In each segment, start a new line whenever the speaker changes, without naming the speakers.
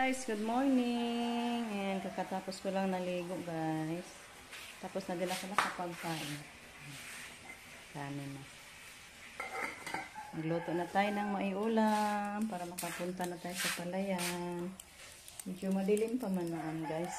Guys, good morning. And kakatapos ko lang naligo, guys. Tapos na din ako nakapagkain. Kanin na. Nagluto na tayo ng maiulam para makapunta na tayo sa palayan. Medyo madilim pa man noon, guys.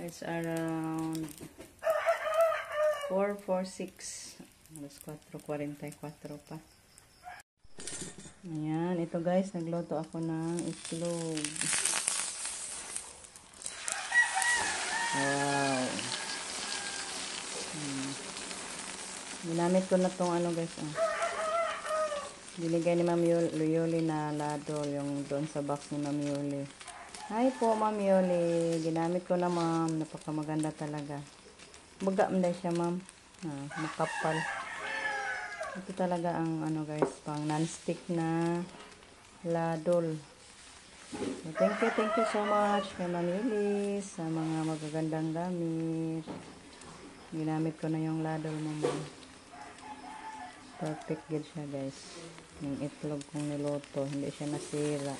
It's around 4:46. Alas 4:44 pa. Ayan, ito guys, nagluto ako ng itlog. Wow. Ginamit ko na tong ano guys. Binigay ni Ma'am Yuli na ladol, yung doon sa box ni Ma'am Yuli. Hi po Ma'am Yuli. Ginamit ko na ma'am. Napakamaganda talaga. Baga mo dahil siya ma'am. Makapal. Ito talaga ang ano guys, pang non-stick na ladol. So, thank you so much kay Ma'am Yuli sa mga magagandang gamit. Ginamit ko na yung ladol mo ma'am. Perfect good siya guys. Yung itlog kong niluto, hindi siya nasira.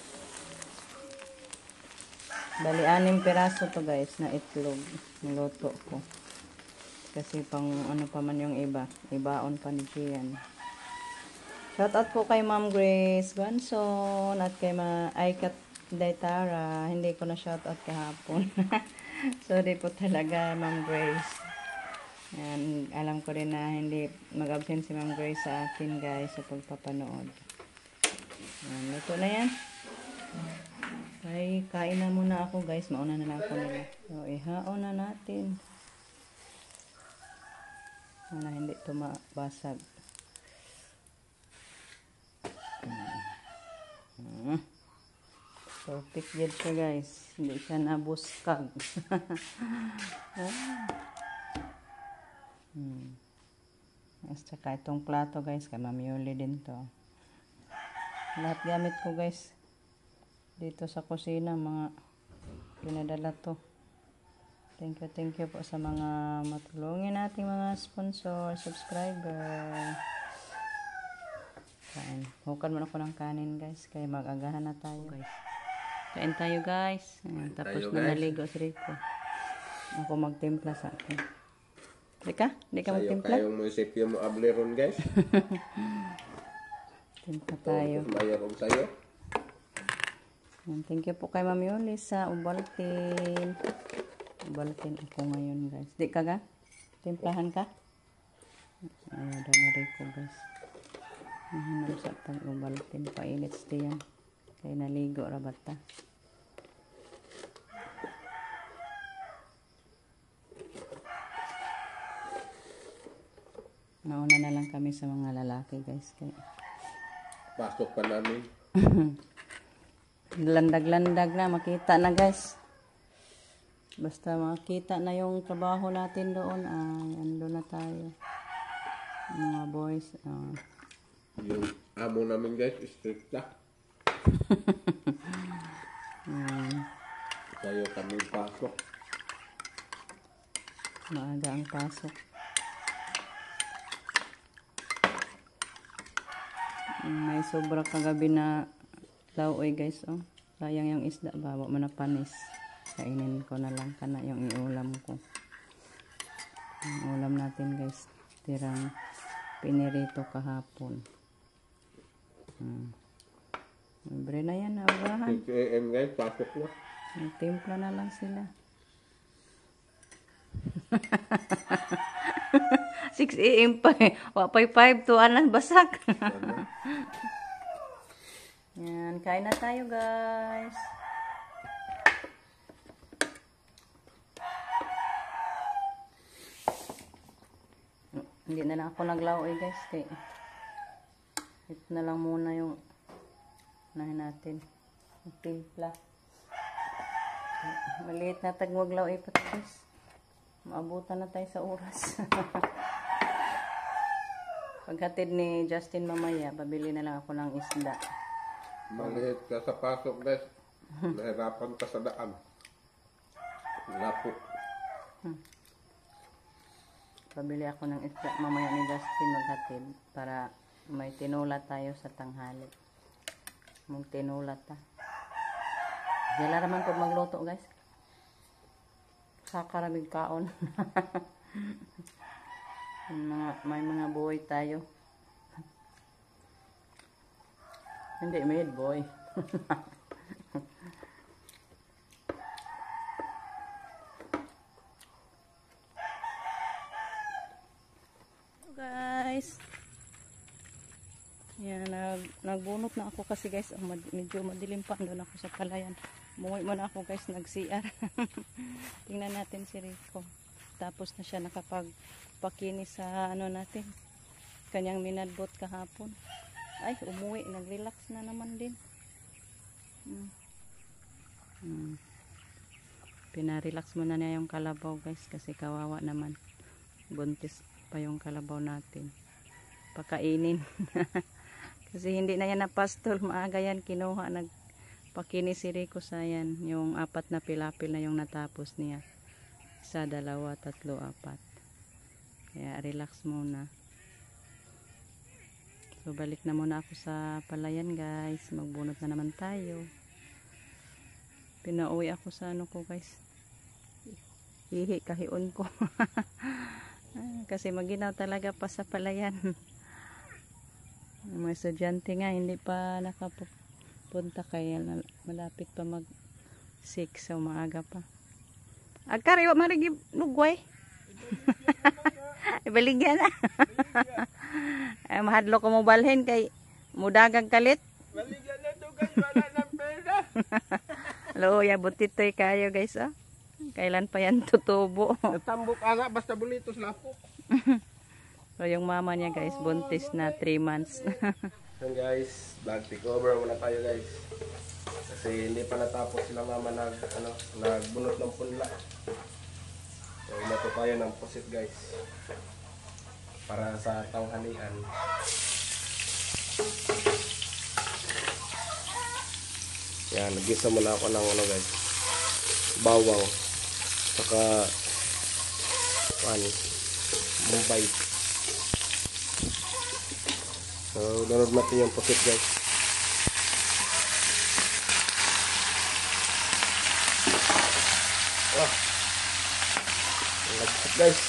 Bali 6 piraso to guys na itlog niluto ko. Kasi pang ano pa man yung iba. Ibaon pa ni Gian. Shoutout po kay Ma'am Grace Guanson at kay Aikat Daytara. Hindi ko na shoutout kahapon. Sorry po talaga Ma'am Grace. And alam ko rin na hindi mag-absent si Ma'am Grace sa akin guys sa pagpapanood. Ayan, luto na yan. Ay, kain na muna ako guys. Mauna na lang ako nila. So, ihaon na natin. Sana hindi ito mabasag. Perfect yan siya guys. Hindi siya nabuskag. Saka itong plato guys. Kay Ma'am Yuli din to. Lahat gamit ko guys. Dito sa kusina. Mga pinadala to. Thank you po sa mga matulungin nating mga sponsor, subscriber. Kain. Hukan mo ako ng kanin guys. Kaya mag-agahan na tayo guys. Kain tayo guys. Ayan, tapos tayo, na naligo si Rico. Ako magtimpla sa akin. Rika? Hindi ka magtimpla?
Sayo kayong munisipyo mo ableron guys.
Timpla tayo.
Mayroon sayo.
Thank you po kay Ma'am Yuli sa Ubaltin. Balikin ako ngayon guys. Di ka ga? Timplahan ka? Ayaw daw na rin ko guys. Nahanap sa pag-ubalikin. Painit yan. Kaya naligo rabata. Nauna na lang kami sa mga lalaki guys. Kaya
pasok pa namin.
Landag-landag na. Makita na guys. Basta makita na yung trabaho natin doon, ay ando na tayo. Mga boys.
Yung amo namin guys, strict na. Tayo kami pasok.
Maaga ang pasok. May sobra kagabi na lauoy guys. Sayang yung isda, bawa mo na panis. Kainin ko na lang kana yung iulam ko. Ang ulam natin guys, tirang pinirito kahapon. Libre na yan, abrahan.
6 AM guys, pasok na.
Timpla na lang sila. 6 AM pa eh. Wapay 5 to anan basak. Yan, kain na tayo guys. Hindi na lang ako naglaoy guys. Kaya ito na lang muna yung unahin natin. Timpla. Maliit na tagmaglaoy pa ito guys. Maabutan na tayo sa oras. Paghatid ni Justin mamaya, pabili na lang ako ng isda.
Maliit ka sa pasok guys. Nahirapan ka sa daan. Lapo. Pabili ako ng isda mamaya ni Justin maghatid para may tinula tayo sa tanghali. Mong tinula ta.
Dala naman po magluto guys. Sa karaming kaon. May mga buhay tayo. Hindi, made boy. Guys. Yan, nagbunot na ako kasi guys. Medyo madilim pa. Doon ako sa palayan. Umuwi mo na ako guys. Nag-CR. Tingnan natin si Rico. Tapos na siya nakapagpakinis sa ano natin. Kanyang minadbot kahapon. Ay, umuwi. Nag-relax na naman din. Pinarelax muna niya yung kalabaw guys. Kasi kawawa naman. Buntis pa yung kalabaw natin. Pakainin. Kasi hindi na yan napastol. Maaga yan kinuha. Nagpakinis si Rico sa yan. Yung 4 na pilapil na yung natapos niya. 1, 2, 3, 4. Kaya relax muna. So balik na muna ako sa palayan guys. Magbunot na naman tayo. Pinauwi ako sa ano ko guys. Hihi kahion ko. Kasi maginaw talaga pa sa palayan. Mga estudyante nga hindi pa nakapunta kaya malapit pa mag 6 so maaga pa. Agkariwa marigi lugway. Ibaligyan na. Mahadlo ko mo balhin kay mudagang kalit.
Baligyan na to guys, wala ng pera.
Hello, ya butitoy kayo guys oh. Kailan pa yan tutubo?
Natambok ana basta bulitos lapok.
So yung mama niya guys, buntis na 3 months.
So guys, back take over muna tayo guys. Kasi hindi pa natapos sila mama nagbunot ng punla. So ilato tayo ng pusit guys. Para sa tanghalian. Yan, nagisa muna ako ng ano guys. Bawang. Saka Mumbai. So, lunod natin yung pusit guys. Lagsit guys.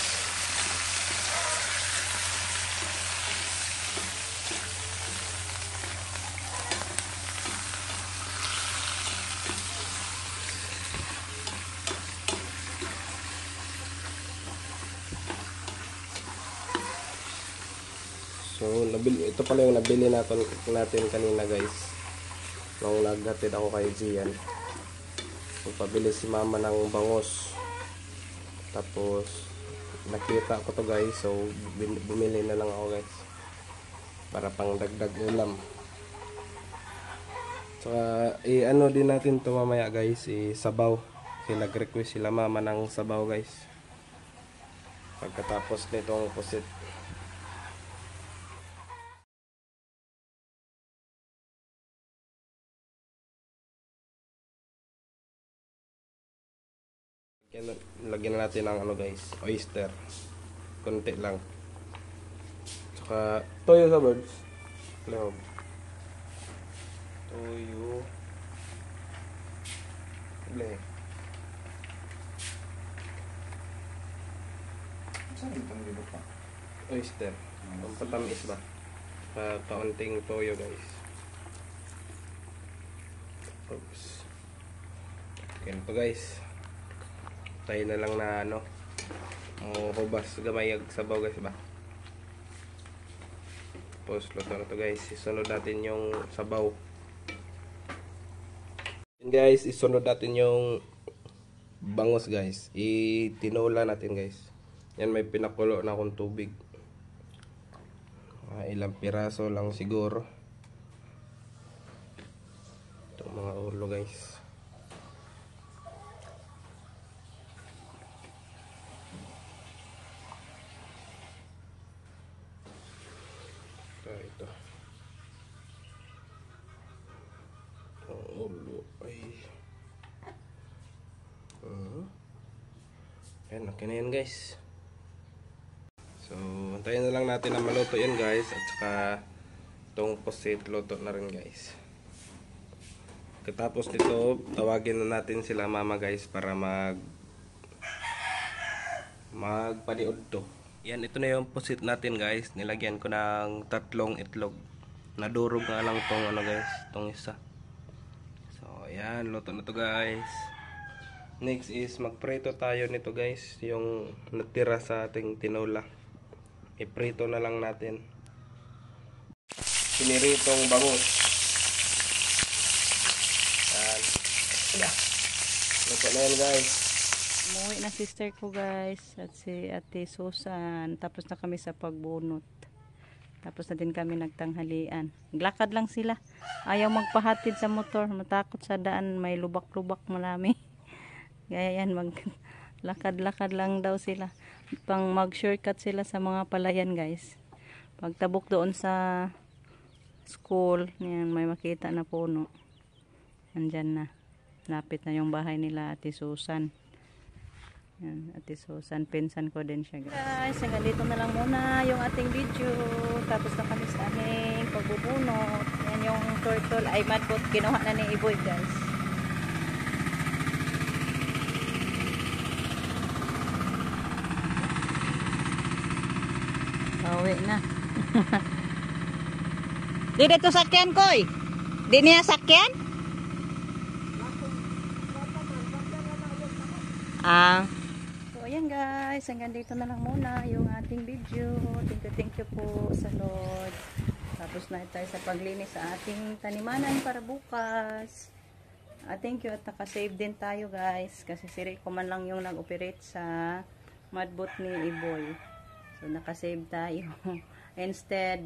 So, ito pala yung nabili natin kanina guys. Nung naghatid ako kay Gian. Pabili si mama ng bangos. Tapos, nakita ko to guys. So, bumili na lang ako guys. Para pang dagdag ulam. Saka, ano din natin to mamaya guys. Sabaw. Kasi nag-request sila mama ng sabaw guys. Pagkatapos nitong pusit. Lagyan na natin ng ano guys, oyster. Konti lang. Saka toyo sa birds. Lehog. Toyo. Leh. Saan itong libo pa? Oyster. Ang patamis ba? Kaunting toyo guys. Oops. Okay na to guys. Tayo na lang na ano hubas gamay ag sabaw guys ba. Tapos luto na to guys. Isunod natin yung sabaw. And guys, isunod natin yung bangos guys. Itinula natin guys. Yan, may pinakulo na akong tubig. Ilang piraso lang siguro. Itong mga ulo guys. Ito. Ang ulo ay yan, okay na yan guys. So, antayin na lang natin na maluto yan guys. At saka itong pusit luto na rin guys. Katapos nito, tawagin na natin sila mama guys para magpaniod to. Yan, ito na yung pusit natin guys. Nilagyan ko ng 3 itlog. Nadurog nga lang tong ano guys, tong isa. So, yan, luto na to guys. Next is magprito tayo nito guys, yung natira sa ating tinola. Iprito na lang natin. Piniritong bangus. Yan. Luto na yan guys.
Umuwi na sister ko guys at si Ate Susan. Tapos na kami sa pagbunot. Tapos na din kami nagtanghalian. Naglakad lang sila. Ayaw magpahatid sa motor. Matakot sa daan. May lubak-lubak marami. Gaya yan. Maglakad-lakad lang daw sila. Pang mag-shortcut sila sa mga palayan guys. Pagtabok doon sa school. Yan, may makita na puno. Nandyan na. Lapit na yung bahay nila Ate Susan. Yan, Ate Susan, pinsan ko din siya guys. Hanggang dito na lang muna yung ating video. Tapos na kami sa aming pagbubunot. Yan yung turtle ay madbot. Kinuha na ni Iboy guys. Bawi na. Di dito sakyan koy. Di niya sakyan? So ayan guys, hanggang dito na lang muna yung ating video. Thank you po sa Lord. Tapos na tayo sa paglinis sa ating tanimanan para bukas. Thank you at nakasave din tayo guys. Kasi si Rico man lang yung nag-operate sa madbot ni Iboy. So nakasave tayo. Instead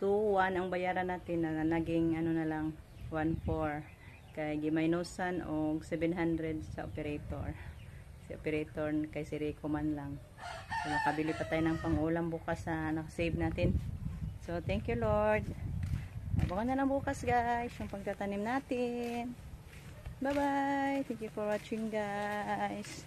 2-1 ang bayaran natin na naging ano na lang 1-4. Kay gimaynosan og 700 sa operator. Si operator kay si Rico man lang. So nakabili pa tayo ng pang-ulam bukas sa nakasave natin. So thank you Lord. Abangan na lang bukas guys yung pagtatanim natin. Bye bye. Thank you for watching guys.